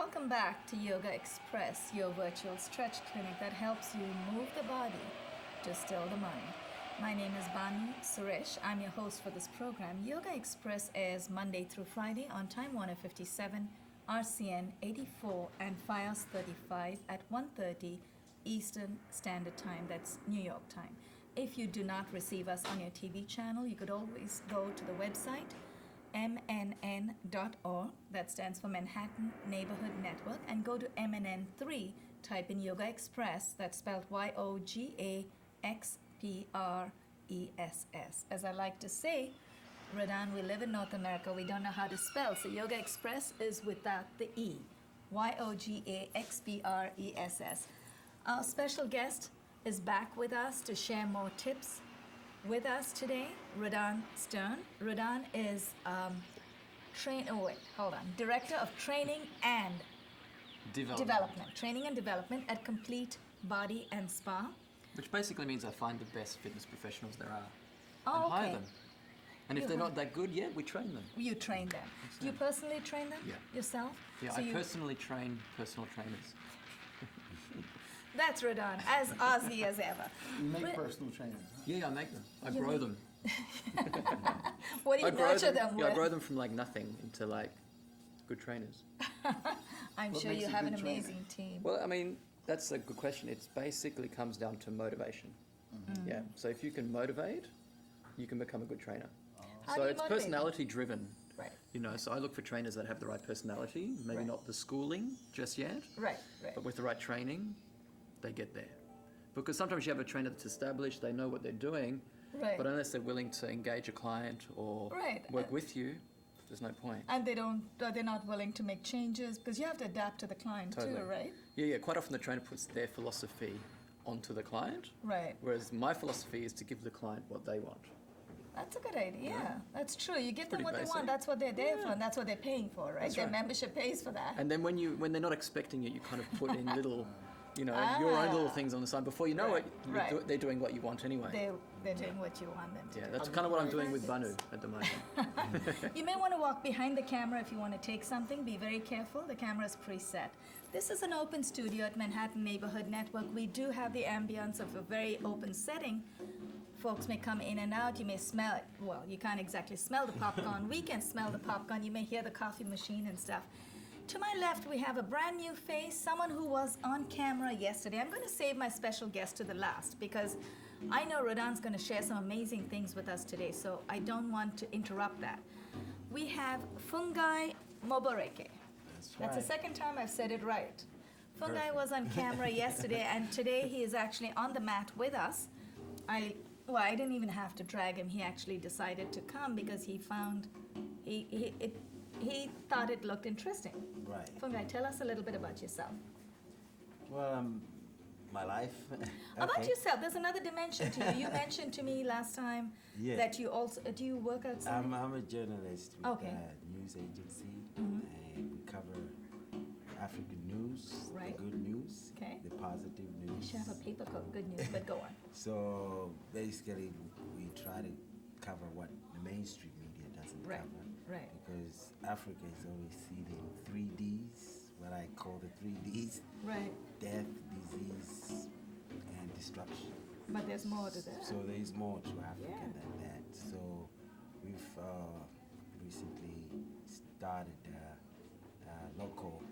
Welcome back to Yogaxpress, your virtual stretch clinic that helps you move the body to still the mind. My name is Bani Suresh. I'm your host for this program. Yoga Express airs Monday through Friday on Time Warner 57, RCN 84, and FIOS 35 at 1:30 Eastern Standard Time. That's New York time. If you do not receive us on your TV channel, you could always go to the website mnn.org, that stands for Manhattan Neighborhood Network, and go to MNN3, type in Yoga Express, that's spelled YOGAXPRESS. As I like to say, Radan, we live in North America, we don't know how to spell, so Yoga Express is without the E. YOGAXPRESS. Our special guest is back with us to share more tips. With us today, Radan Sturm. Radan is Director of Training and Development. Training and Development at Complete Body and Spa. Which basically means I find the best fitness professionals there are Oh, and hire okay. them. And if they're not that good yet, we train them. You train them. Do you personally train them? Yeah. Yourself? Yeah, So I personally train personal trainers. That's Radan, as Aussie as ever. You make personal trainers. Huh? Yeah, I make them. I You grow make- them. What do you nurture them Yeah, with? I grow them from like nothing into like good trainers. I'm What sure makes you a have an good trainer? amazing team. Well, I mean, that's a good question. It basically comes down to motivation. Yeah, so if you can motivate, you can become a good trainer. How So do you it's motivate them? personality driven. Right, So I look for trainers that have the right personality, maybe Right. not the schooling just yet, right. but with the right training, they get there. Because sometimes you have a trainer that's established, they know what they're doing, Right. but unless they're willing to engage a client or Right. work with you, there's no point. And they're not willing to make changes because you have to adapt to the client too, Totally. right? Yeah, quite often the trainer puts their philosophy onto the client, Right. whereas my philosophy is to give the client what they want. That's a good idea. Yeah, that's true. You give them pretty what they basic. want. That's what they're there for, Yeah. and that's what they're paying for, right? That's Their right. membership pays for that. And then when they're not expecting it, you kind of put in little, your own little things on the side. Before you know Right, it, right. they're doing what you want anyway. They're doing what you want them to Yeah, do. that's kind of what I'm doing with Banu at the moment. You may want to walk behind the camera if you want to take something. Be very careful. The camera is preset. This is an open studio at Manhattan Neighborhood Network. We do have the ambience of a very open setting. Folks may come in and out. You may smell it. Well, you can't exactly smell the popcorn. We can smell the popcorn. You may hear the coffee machine and stuff. To my left, we have a brand new face, someone who was on camera yesterday. I'm going to save my special guest to the last because I know Radan's going to share some amazing things with us today, so I don't want to interrupt that. We have Fungai Moboreke. That's the second time I've said it right. Fungai was on camera yesterday, and today he is actually on the mat with us. I didn't even have to drag him. He actually decided to come because he found he thought it looked interesting. Right. Fungai, tell us a little bit about yourself. Well, my life. About Okay. yourself, there's another dimension to you. You mentioned to me last time Yeah. that you also do you work outside? I'm a journalist with Okay. a news agency, and we cover African news, Right. the good news, Okay. the positive You news. should have a paper cut. Good news, but go on. So basically, we try to cover what the mainstream media doesn't Right, cover. right. Because Africa is always seen in 3Ds, what I call the 3Ds: Right. death, disease, and destruction. But there's more to that. So there is more to Africa Yeah. than that. So we've recently started a local,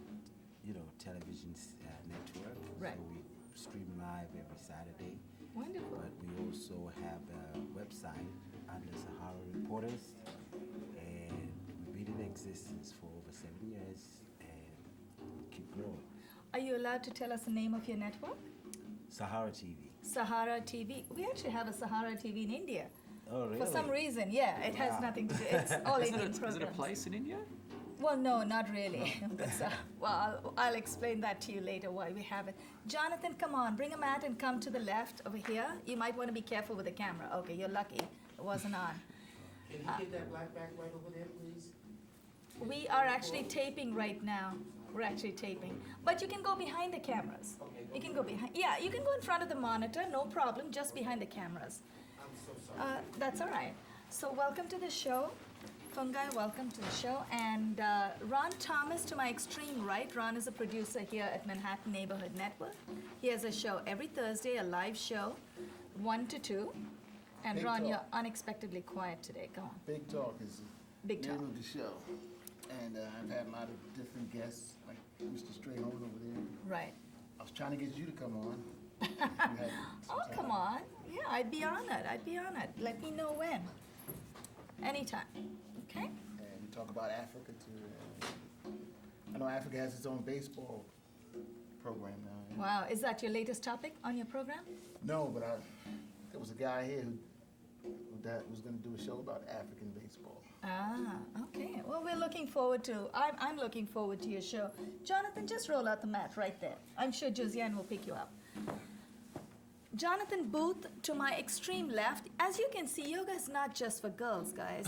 television network. Right. So we stream live every Saturday. Wonderful. But we also have a website under Sahara Reporters, and we've been in existence for over 7 years, and we keep growing. Are you allowed to tell us the name of your network? Sahara TV. Sahara TV. We actually have a Sahara TV in India. Oh, really? For some reason, yeah, it has Wow. nothing to do. It's all Indian Is it programs. a place in India? Well, no, not really. But, I'll explain that to you later why we have it. Jonathan, come on, bring a mat and come to the left over here. You might want to be careful with the camera. Okay, you're lucky it wasn't on. Can you get that black back right over there, please? We are actually taping right now. We're actually taping. But you can go behind the cameras. You can go behind. Yeah, you can go in front of the monitor, no problem, just behind the cameras. I'm so sorry. That's all right. So welcome to the show. Fungai, welcome to the show. And Ron Thomas to my extreme right. Ron is a producer here at Manhattan Neighborhood Network. He has a show every Thursday, a live show, 1 to 2. And Big Ron, talk. you're unexpectedly quiet today. Go on. Big Talk is Big the Talk. name of the show. And I've had a lot of different guests, like Mr. Strayhorn over there. Right. I was trying to get you to come on. If you had some Oh, time. come on. Yeah, I'd be honored. I'd be honored. Let me know when. Anytime. Okay? And we talk about Africa too. I know Africa has its own baseball program now. Wow. Is that your latest topic on your program? No, but there was a guy here who was going to do a show about African baseball. Ah, okay. Well, we're looking forward to, I'm looking forward to your show. Jonathan, just roll out the mat right there. I'm sure Josiane will pick you up. Jonathan Booth to my extreme left. As you can see, yoga is not just for girls, guys.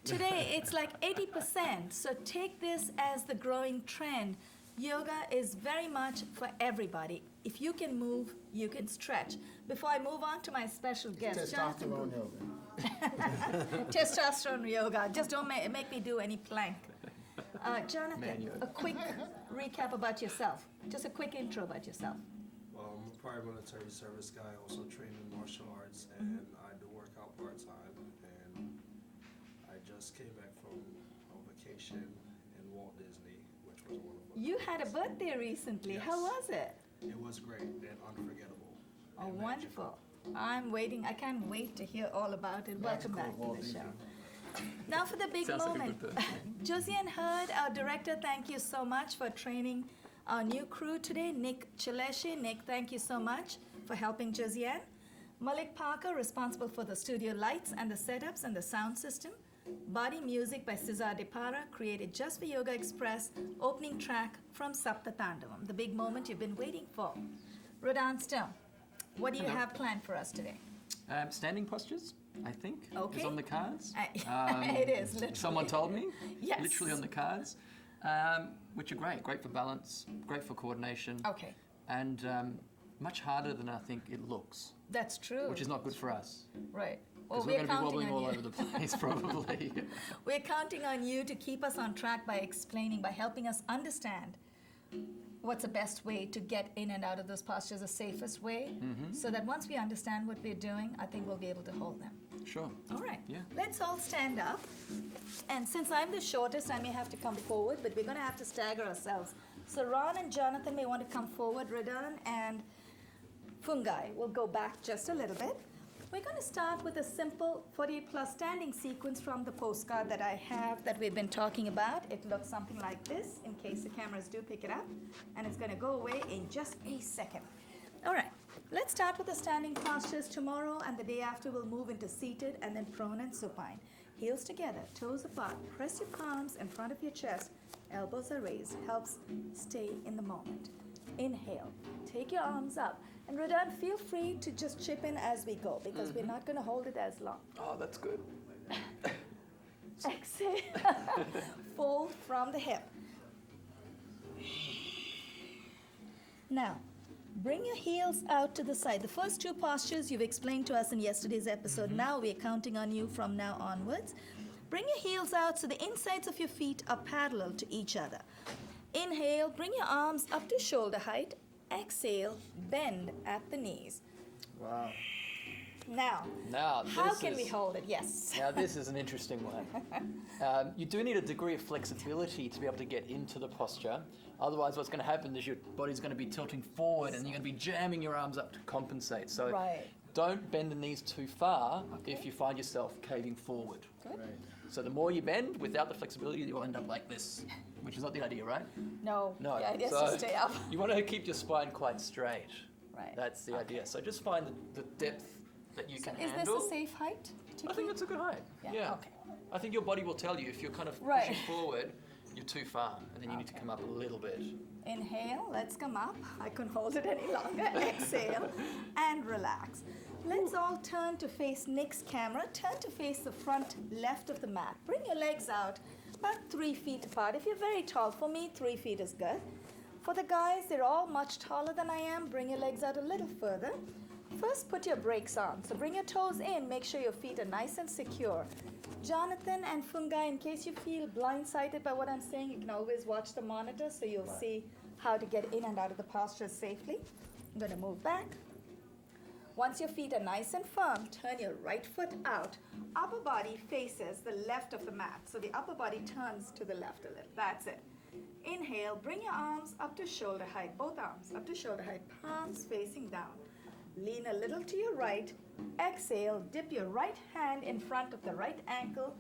Today, it's like 80%. So take this as the growing trend. Yoga is very much for everybody. If you can move, you can stretch. Before I move on to my special guest, Jonathan Testosterone Booth. yoga. Testosterone yoga. Just don't make me do any plank. Man Jonathan, yoga. a quick recap about yourself. Just a quick intro about yourself. Well, I'm a prior military service guy, also trained in martial arts, and I do work out part-time. And I just came back from a vacation in Walt Disney, which was wonderful. You had a birthday recently. How Yes. was it? It was great and unforgettable. Oh, and wonderful. I'm waiting. I can't wait to hear all about it. Welcome back Magical to the Walt show. Now for the big Sounds like a moment. good birthday. Josiane Hurd, our director, thank you so much for training our new crew today. Nick Chileshe. Nick, thank you so much for helping Josiane. Malik Parker, responsible for the studio lights and the setups and the sound system. Body music by Cesar De Para, created just for Yogaxpress. Opening track from Sapta Tandavam, the big moment you've been waiting for. Radan Sturm, what do you Hello. have planned for us today? Standing postures, I think, Okay. is on the cards. It is, literally. Someone told me. Yes. Literally on the cards, which are great. Great for balance, great for coordination, Okay, and much harder than I think it looks, that's true. which is not good for us. Right. Well, Because we're we're going to be counting wobbling on all you. over the place, probably. We're counting on you to keep us on track by explaining, by helping us understand what's the best way to get in and out of those postures, the safest way, so that once we understand what we're doing, I think we'll be able to hold them. Sure. All right. Yeah. Let's all stand up. And since I'm the shortest, I may have to come forward, but we're going to have to stagger ourselves. So Ron and Jonathan may want to come forward. Radan and Fungai will go back just a little bit. We're going to start with a simple 48+ standing sequence from the postcard that I have that we've been talking about. It looks something like this, in case the cameras do pick it up. And it's going to go away in just a second. All right. Let's start with the standing postures. Tomorrow and the day after, we'll move into seated and then prone and supine. Heels together, toes apart. Press your palms in front of your chest. Elbows are raised. Helps stay in the moment. Inhale. Take your arms up. And Radan, feel free to just chip in as we go because we're not going to hold it as long. Oh, that's good. Exhale. Fold from the hip. Now, bring your heels out to the side. The first two postures you've explained to us in yesterday's episode. Now we're counting on you from now onwards. Bring your heels out so the insides of your feet are parallel to each other. Inhale, bring your arms up to shoulder height. Exhale, bend at the knees. Wow. Now, Now, how this can we is- hold it? Yes. Now, this is an interesting one. You do need a degree of flexibility to be able to get into the posture. Otherwise, what's going to happen is your body's going to be tilting forward and you're going to be jamming your arms up to compensate. So Right. don't bend the knees too far if you find yourself caving forward. Good. Right. So the more you bend without the flexibility, you'll end up like this, which is not the idea, right? No. No. The idea is So to stay up. You want to keep your spine quite straight. Right. That's the idea. So just find the depth that you So can is handle. this a safe height? to I think keep? it's a good height. Yeah, okay. I think your body will tell you if you're kind of Right. pushing forward, you're too far, and then you need to come up a little bit. Inhale, let's come up. I couldn't hold it any longer. Exhale and relax. Let's all turn to face Nick's camera. Turn to face the front left of the mat. Bring your legs out about 3 feet apart. If you're very tall, for me, 3 feet is good. For the guys, they're all much taller than I am. Bring your legs out a little further. First, put your brakes on. So bring your toes in, make sure your feet are nice and secure. Jonathan and Fungai, in case you feel blindsided by what I'm saying, you can always watch the monitor so you'll see how to get in and out of the postures safely. I'm going to move back. Once your feet are nice and firm, turn your right foot out. Upper body faces the left of the mat. So the upper body turns to the left a little. That's it. Inhale, bring your arms up to shoulder height, both arms up to shoulder height, palms facing down. Lean a little to your right. Exhale, dip your right hand in front of the right ankle.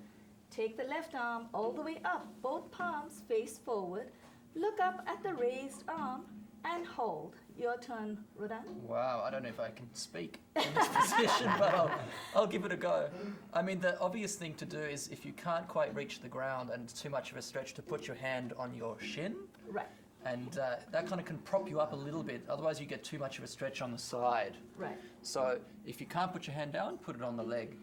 Take the left arm all the way up, both palms face forward. Look up at the raised arm and hold. Your turn, Radan. Wow, I don't know if I can speak in this position, but I'll give it a go. I mean, the obvious thing to do is if you can't quite reach the ground and it's too much of a stretch, to put your hand on your shin. Right. And that kind of can prop you up a little bit. Otherwise, you get too much of a stretch on the side. Right. So if you can't put your hand down, put it on the leg.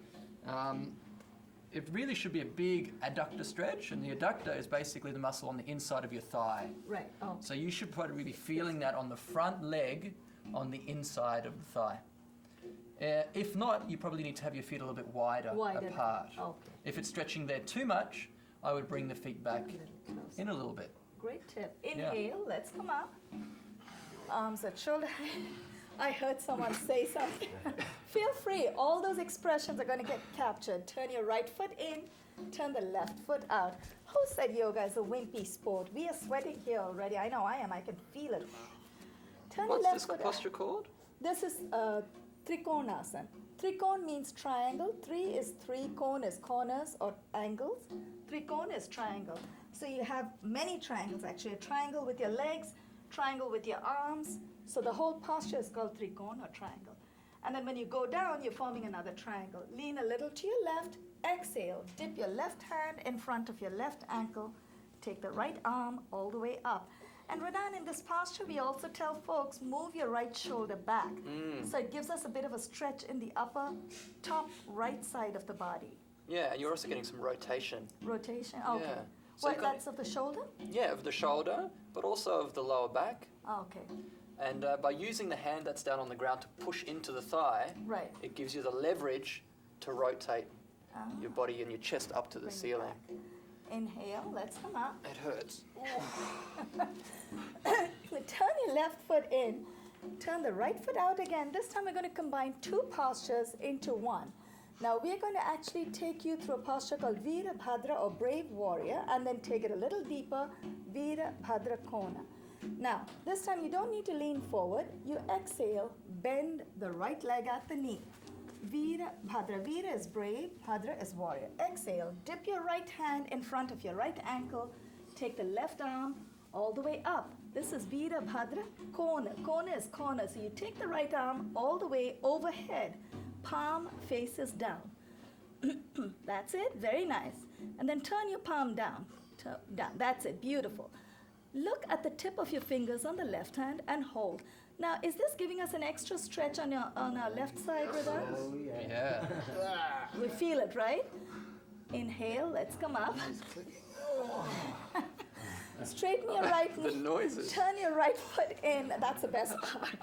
It really should be a big adductor stretch, and the adductor is basically the muscle on the inside of your thigh. Right. Oh. So you should probably be feeling that on the front leg, on the inside of the thigh. If not, you probably need to have your feet a little bit wider apart. Okay. If it's stretching there too much, I would bring the feet back in a little bit. Great tip. Inhale, let's come up. Arms at shoulder height. I heard someone say something. Feel free. All those expressions are going to get captured. Turn your right foot in. Turn the left foot out. Who said yoga is a wimpy sport? We are sweating here already. I know I am. I can feel it. Turn What's the left this foot posture called? This is Trikonasana. Trikon means triangle. Three is three. Kon is corners or angles. Trikon is triangle. So you have many triangles actually. A triangle with your legs, triangle with your arms. So the whole posture is called trikon or triangle. And then when you go down, you're forming another triangle. Lean a little to your left. Exhale. Dip your left hand in front of your left ankle. Take the right arm all the way up. And Radan, in this posture, we also tell folks, move your right shoulder back. So it gives us a bit of a stretch in the upper top right side of the body. Yeah, and you're also getting some rotation. Rotation, okay. Yeah. So What, that's of the shoulder? Yeah, of the shoulder, but also of the lower back. Okay, And by using the hand that's down on the ground to push into the thigh, right. it gives you the leverage to rotate your body and your chest up to the Bring it ceiling. back. Inhale, let's come up. It hurts. Turn your left foot in. Turn the right foot out again. This time we're going to combine two postures into one. Now we're going to actually take you through a posture called Virabhadra or Brave Warrior, and then take it a little deeper, Virabhadra Kona. Now, this time you don't need to lean forward. You exhale, bend the right leg at the knee. Virabhadra. Vira is brave, Bhadra is warrior. Exhale, dip your right hand in front of your right ankle. Take the left arm all the way up. This is Virabhadra Kona. Kona is corner. So you take the right arm all the way overhead. Palm faces down. That's it. Very nice. And then turn your palm down. Down. That's it. Beautiful. Look at the tip of your fingers on the left hand and hold. Now, is this giving us an extra stretch on our left side, Radan? Oh, yeah. Yeah. We feel it, right? Inhale. Let's come up. Straighten your right knee. The noises. Turn your right foot in. That's the best part.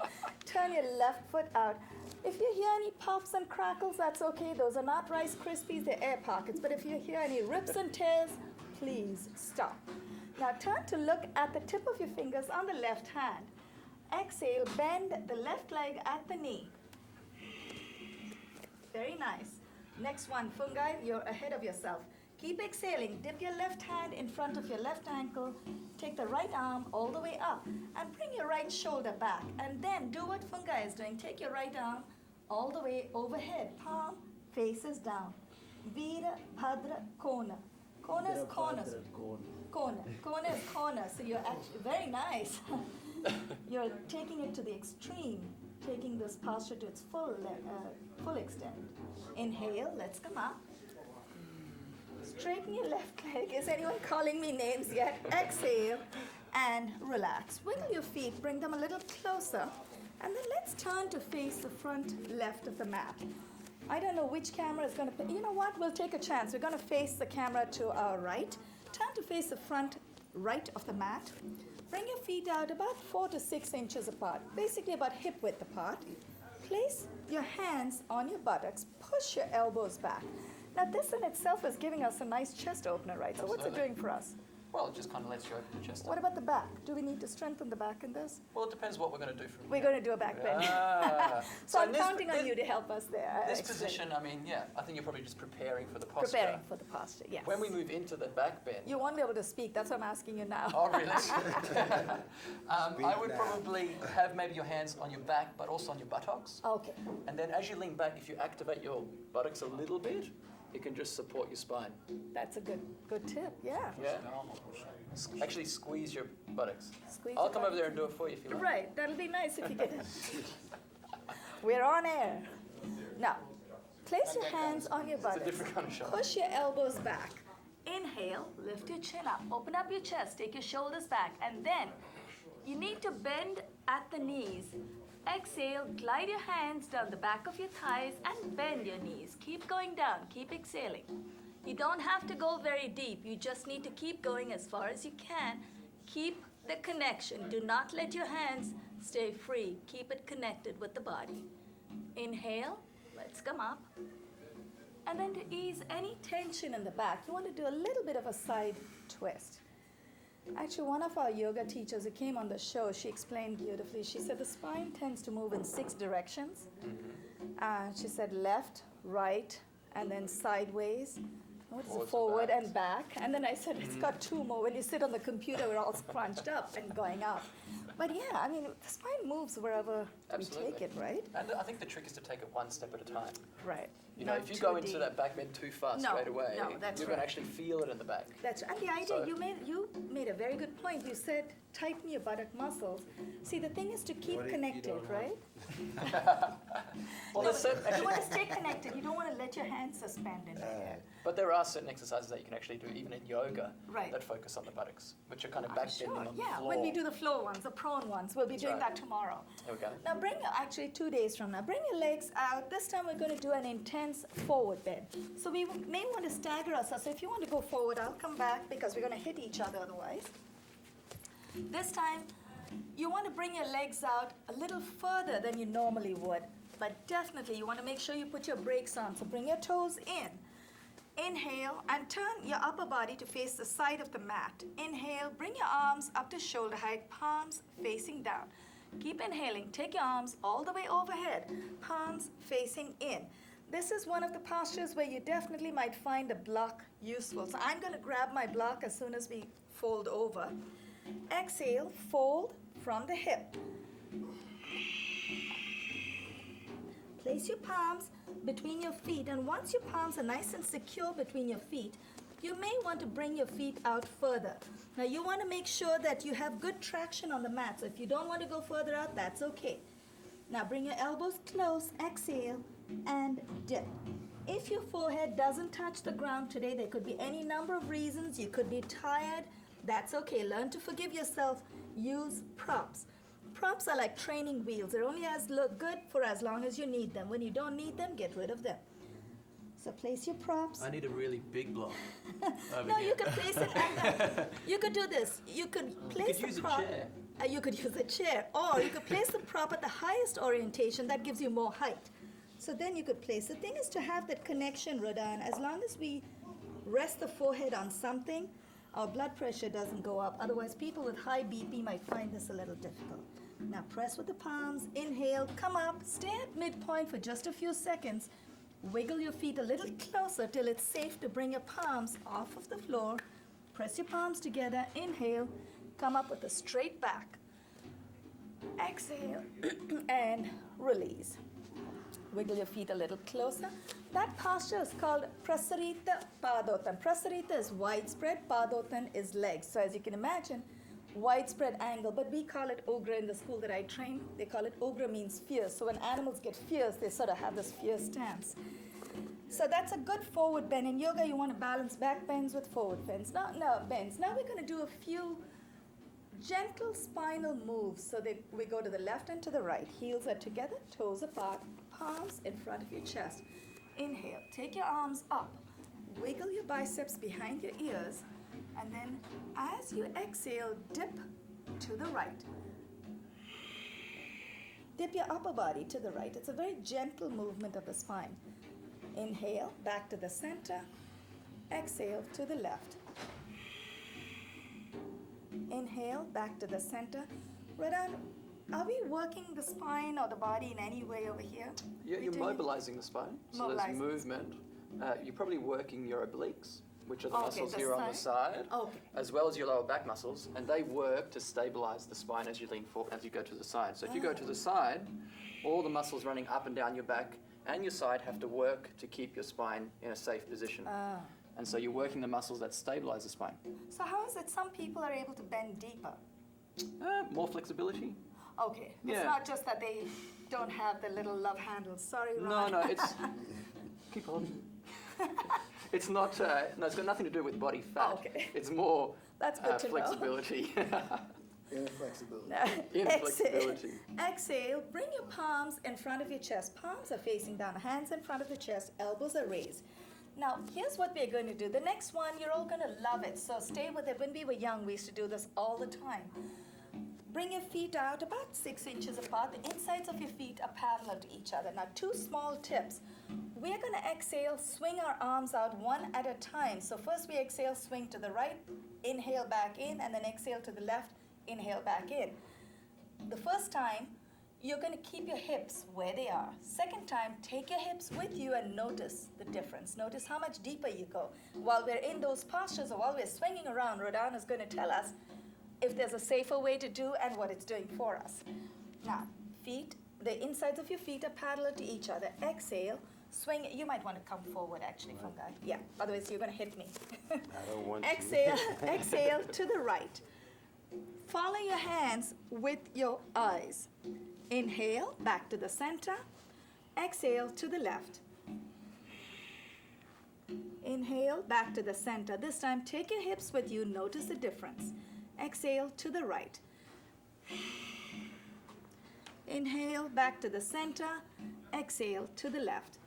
Turn your left foot out. If you hear any pops and crackles, that's okay. Those are not Rice Krispies, they're air pockets. But if you hear any rips and tears, please stop. Now turn to look at the tip of your fingers on the left hand. Exhale, bend the left leg at the knee. Very nice. Next one, Fungai, you're ahead of yourself. Keep exhaling. Dip your left hand in front of your left ankle. Take the right arm all the way up and bring your right shoulder back. And then do what Fungai is doing. Take your right arm all the way overhead. Palm faces down. Virabhadra Kona. Kona is corners. Kona. Kona is corner. So you're actually very nice. You're taking it to the extreme, taking this posture to its full extent. Inhale. Let's come up. Straighten your left leg. Is anyone calling me names yet? Exhale and relax. Wiggle your feet, bring them a little closer. And then let's turn to face the front left of the mat. I don't know which camera is going to, you know what? We'll take a chance. We're going to face the camera to our right. Turn to face the front right of the mat. Bring your feet out about 4 to 6 inches apart, basically about hip width apart. place your hands on your buttocks, push your elbows back. Now this in itself is giving us a nice chest opener, right? So what's it Absolutely. doing for us? Well, it just kind of lets you open your chest What up. about the back? Do we need to strengthen the back in this? Well, it depends what we're going to do from We're here. going to do a back bend. Ah. So I'm in this- counting on this- you to help us there. This Explain. position, I mean, yeah, I think you're probably just preparing for the posture. Preparing for the posture, yes. When we move into the back bend, You won't be able to speak, that's what I'm asking you now. oh really? I would now. probably have maybe your hands on your back, but also on your buttocks. Okay, And then as you lean back, if you activate your buttocks a little bit, it can just support your spine. that's a good tip, yeah. Yeah. Actually, squeeze your buttocks. Squeeze I'll your come over buttocks. there and do it for you if you like. Right, that'll be nice if you get it. We're on air. Now, place your hands on your It's a buttocks. different kind of shot. Push your elbows back. Inhale, lift your chin up, open up your chest, take your shoulders back, and then you need to bend at the knees. Exhale, glide your hands down the back of your thighs and bend your knees. Keep going down, keep exhaling. You don't have to go very deep, you just need to keep going as far as you can. Keep the connection. Do not let your hands stay free. Keep it connected with the body. Inhale, let's come up. And then to ease any tension in the back, you want to do a little bit of a side twist. Actually, one of our yoga teachers who came on the show, she explained beautifully. She said the spine tends to move in 6 directions. She said left, right, and then sideways. What's the Forwards and forward backs. and back? And then I said it's got 2 more. When you sit on the computer, we're all scrunched up and going up. But yeah, I mean, the spine moves wherever Absolutely. we take it, right? And I think the trick is to take it one step at a time. Right. You know, Not if you too go into deep. that back bend too fast No, straight away, no, that's you're going right. to actually feel it in the back. That's and the idea So- you made a very good point. You said tighten your buttock muscles. See, the thing is to keep What if you connected, don't have- right? Well, No, there's certain, you want to stay connected. You don't want to let your hands suspend in the air. but there are certain exercises that you can actually do even in yoga Right. that focus on the buttocks, which are kind of I'm back sure. bending on the Yeah, floor. when we do the floor ones, the prone ones, we'll be doing right. that tomorrow. There we go. Now bring your, actually 2 days from now, bring your legs out. This time we're going to do an intense forward bend. So we may want to stagger ourselves. So if you want to go forward, I'll come back because we're going to hit each other otherwise. This time, you want to bring your legs out a little further than you normally would. But definitely you want to make sure you put your brakes on. So bring your toes in. Inhale and turn your upper body to face the side of the mat. Inhale, bring your arms up to shoulder height, palms facing down. Keep inhaling, take your arms all the way overhead, palms facing in. This is one of the postures where you definitely might find a block useful. So I'm going to grab my block as soon as we fold over. Exhale, fold from the hip. Place your palms between your feet, and once your palms are nice and secure between your feet, you may want to bring your feet out further. Now you want to make sure that you have good traction on the mat, so if you don't want to go further out, that's okay. Now bring your elbows close, exhale, and dip. If your forehead doesn't touch the ground today, there could be any number of reasons. You could be tired, that's okay. Learn to forgive yourself, use props. Props are like training wheels. They're only as good for as long as you need them. When you don't need them, get rid of them. So place your props. I need a really big block. over No, here. you could place it at you could do this. You could place use the a prop. chair. You could use a chair. Or you could place the prop at the highest orientation. That gives you more height. So then you could place. The thing is to have that connection, Radan. As long as we rest the forehead on something, our blood pressure doesn't go up. Otherwise, people with high BP might find this a little difficult. Now press with the palms, inhale, come up, stay at midpoint for just a few seconds. Wiggle your feet a little closer till it's safe to bring your palms off of the floor. Press your palms together, inhale, come up with a straight back. Exhale, and release. Wiggle your feet a little closer. That posture is called Prasarita Padottan. Prasarita is widespread, Padottan is legs. So as you can imagine, widespread angle, but we call it Ogra in the school that I train. They call it Ogra means fierce. So when animals get fierce, they sort of have this fierce stance. So that's a good forward bend. In yoga, you want to balance back bends with forward bends. Now we're going to do a few gentle spinal moves. So we go to the left and to the right. Heels are together, toes apart, palms in front of your chest. Inhale, take your arms up. Wiggle your biceps behind your ears. And then as you exhale, dip to the right. Dip your upper body to the right. It's a very gentle movement of the spine. Inhale, back to the center. Exhale to the left. Inhale, back to the center. Radan, are we working the spine or the body in any way over here? Yeah, you're mobilizing the spine. So Mobilizing. there's movement. You're probably working your obliques, which are the Okay, muscles the here on the side, Okay. as well as your lower back muscles, and they work to stabilize the spine as you lean forward, as you go to the side. So if you go to the side, all the muscles running up and down your back and your side have to work to keep your spine in a safe position. And so you're working the muscles that stabilize the spine. So how is it some people are able to bend deeper? More flexibility. Okay. Yeah. It's not just that they don't have the little love handles. Sorry, Ron. No, it's keep on. It's not. No, it's got nothing to do with body fat. Oh, okay. It's more That's good to know. flexibility. Inflexibility. Inflexibility. Exhale, bring your palms in front of your chest. Palms are facing down, hands in front of the chest, elbows are raised. Now, here's what we're going to do. The next one, you're all going to love it. So stay with it. When we were young, we used to do this all the time. Bring your feet out about 6 inches apart. The insides of your feet are parallel to each other. Now, 2 small tips. We're going to exhale, swing our arms out one at a time. So first we exhale, swing to the right, inhale back in, and then exhale to the left, inhale back in. The first time, you're going to keep your hips where they are. Second time, take your hips with you and notice the difference. Notice how much deeper you go. While we're in those postures or while we're swinging around, Radan is going to tell us if there's a safer way to do and what it's doing for us. Now, feet, the insides of your feet are parallel to each other. Exhale, swing. You might want to come forward actually, Fungai. Yeah, otherwise you're going to hit me. I don't want Exhale, exhale to the right. Follow your hands with your eyes. Inhale, back to the center. Exhale to the left. Inhale, back to the center. This time, take your hips with you. Notice the difference. Exhale to the right. Inhale, back to the center. Exhale to the left.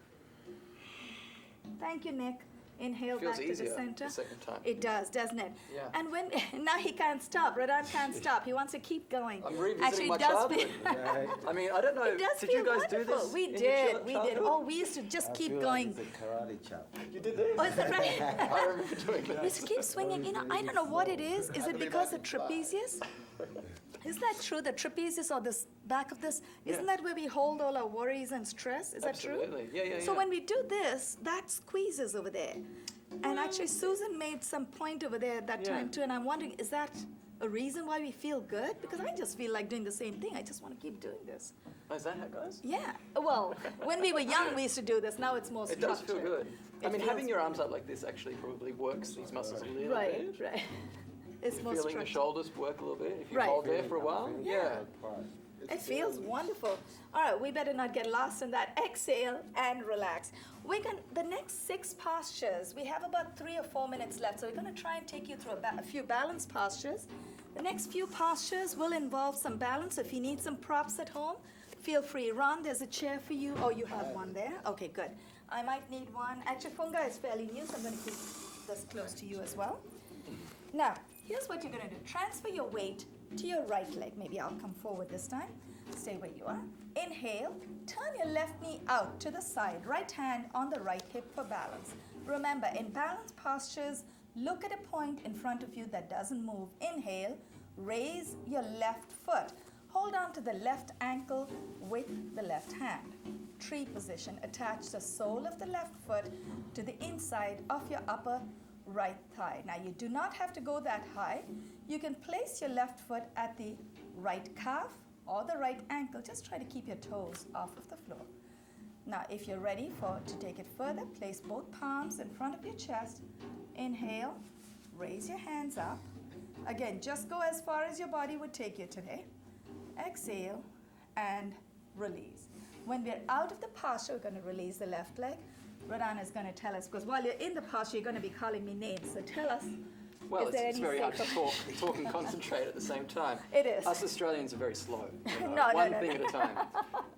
Thank you, Nick. Inhale Feels back to the easier center. the second time. It does, doesn't it? Yeah. And when now he can't stop. Radan can't stop. He wants to keep going. I'm revisiting Actually, my it does childhood. Right. I mean, I don't know. It does Did feel you guys do wonderful. this? We in your did. We did. childhood? Oh, we used to just I keep feel going. Like it's a karate chop. You did this? Oh, is that right? I remember doing We that. used to keep swinging. You know, I don't know what it is. Is it because of trapezius? Isn't that true? The trapezius or this back of this, isn't that where we hold all our worries and stress? Is that true? Absolutely. Yeah. So when we do this, that squeezes over there. And actually, Susan made some point over there at that Yeah. time too. And I'm wondering, is that a reason why we feel good? Because I just feel like doing the same thing. I just want to keep doing this. Oh, is that how it goes? Yeah. Well, when we were young, we used to do this. Now it's more It structured. does feel good. I It mean, feels having your arms up like this actually probably works these muscles a little Right, bit. right. It's You're more feeling the structured. shoulders work a little bit. If you Right. hold there for a while, yeah. It feels wonderful. All right, we better not get lost in that. Exhale and relax. We're going the next 6 postures. We have about 3 or 4 minutes left, so we're going to try and take you through a few balance postures. The next few postures will involve some balance. If you need some props at home, feel free. Ron, there's a chair for you. Oh, you have one there. Okay, good. I might need one. Actually, Fungai is fairly new, so I'm going to keep this close to you as well. Now, here's what you're going to do. Transfer your weight to your right leg. Maybe I'll come forward this time. Stay where you are. Inhale. Turn your left knee out to the side. Right hand on the right hip for balance. Remember, in balance postures, look at a point in front of you that doesn't move. Inhale. Raise your left foot. Hold on to the left ankle with the left hand. Tree position. Attach the sole of the left foot to the inside of your upper right thigh. Now, you do not have to go that high. You can place your left foot at the right calf or the right ankle. Just try to keep your toes off of the floor. Now, if you're ready to take it further, place both palms in front of your chest. Inhale, raise your hands up. Again, just go as far as your body would take you today. Exhale and release. When we're out of the posture, we're going to release the left leg. Radan is going to tell us, because while you're in the posture, you're going to be calling me names. So tell us, Well, is there it's any very hard to safer- talk and concentrate at the same time. It is. Us Australians are very slow. You know, No, one no, thing no. at a time.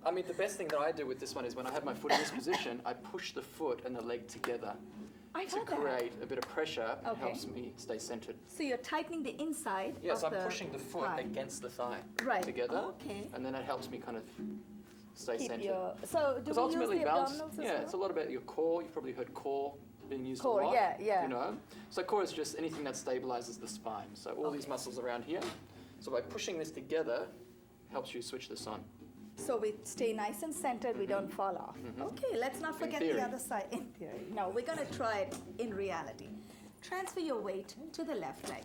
I mean, the best thing that I do with this one is when I have my foot in this position, I push the foot and the leg together. I to got that. create a bit of pressure and Okay. helps me stay centered. So you're tightening the inside Yes, of I'm the pushing the foot thigh. against the thigh Right. together, Okay. and then it helps me kind of stay Keep centered. your, so do Because we use ultimately, the balance. abdominals as Yeah, well? it's a lot about your core. You've probably heard core being used Core, a lot. yeah. You know, so core is just anything that stabilizes the spine. So all these Okay. muscles around here. So by pushing this together, helps you switch this on. So we stay nice and centered, we don't fall off. Okay, let's not forget the theory. other side. In theory. No, we're going to try it in reality. Transfer your weight to the left leg.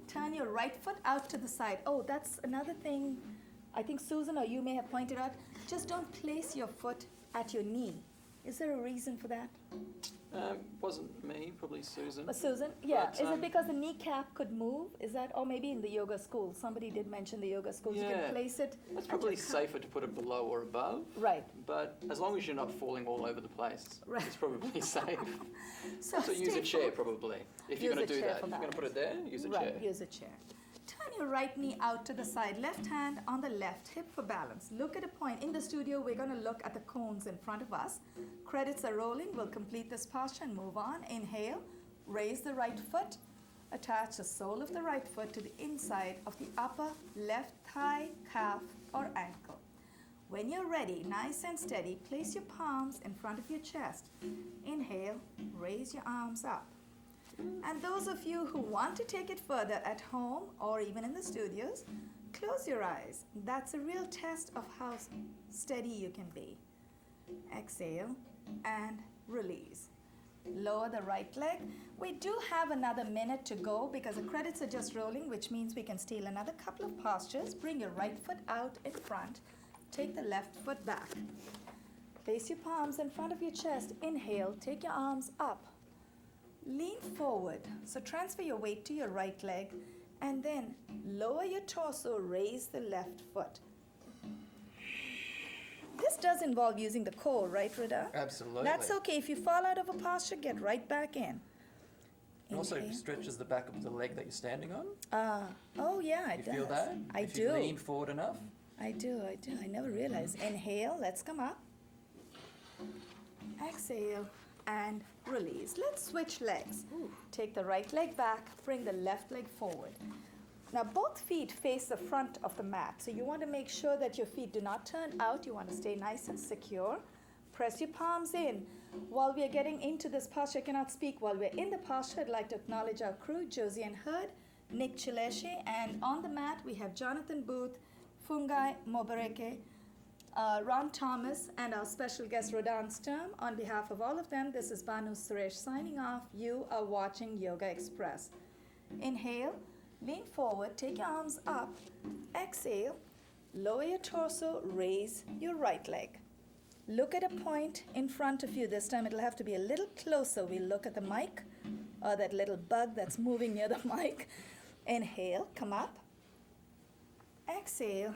Turn your right foot out to the side. Oh, that's another thing I think Susan or you may have pointed out. Just don't place your foot at your knee. Is there a reason for that? Wasn't me, probably Susan. Susan, yeah. But, Is it because the kneecap could move? Is that, or maybe in the yoga school? Somebody did mention the yoga schools. You Yeah. can place it. It's at probably your cup. safer to put it below or above. Right. But as long as you're not falling all over the place, Right. it's probably safe. So So use a stay chair focused. probably. If Use you're a going to do chair that, for if you're going to put it balance. there, use a Right, chair. use a chair. Turn your right knee out to the side, left hand on the left hip for balance. Look at a point. In the studio, we're going to look at the cones in front of us. Credits are rolling. We'll complete this posture and move on. Inhale, raise the right foot. Attach the sole of the right foot to the inside of the upper left thigh, calf, or ankle. When you're ready, nice and steady, place your palms in front of your chest. Inhale, raise your arms up. And those of you who want to take it further at home or even in the studios, close your eyes. That's a real test of how steady you can be. Exhale and release. Lower the right leg. We do have another minute to go because the credits are just rolling, which means we can steal another couple of postures. Bring your right foot out in front. Take the left foot back. Place your palms in front of your chest. Inhale, take your arms up. Lean forward. So transfer your weight to your right leg and then lower your torso, raise the left foot. This does involve using the core, right, Radan? Absolutely. That's okay. If you fall out of a posture, get right back in. It also Inhale. stretches the back of the leg that you're standing on. Oh yeah, it You does. feel that? I if do. you lean forward enough. I do. I never realized. Inhale, let's come up. Exhale and release. Let's switch legs. Take the right leg back, bring the left leg forward. Now both feet face the front of the mat. So you want to make sure that your feet do not turn out. You want to stay nice and secure. Press your palms in. While we are getting into this posture, I cannot speak. While we're in the posture, I'd like to acknowledge our crew, Josie and Hurd, Nick Chileshe, and on the mat we have Jonathan Booth, Fungai, Moboreke, Ron Thomas, and our special guest Radan Sturm. On behalf of all of them, this is Banu Suresh signing off. You are watching Yogaxpress. Inhale, lean forward, take your arms up. Exhale, lower your torso, raise your right leg. Look at a point in front of you. This time it'll have to be a little closer. We'll look at the mic, or that little bug that's moving near the mic. Inhale, come up. Exhale,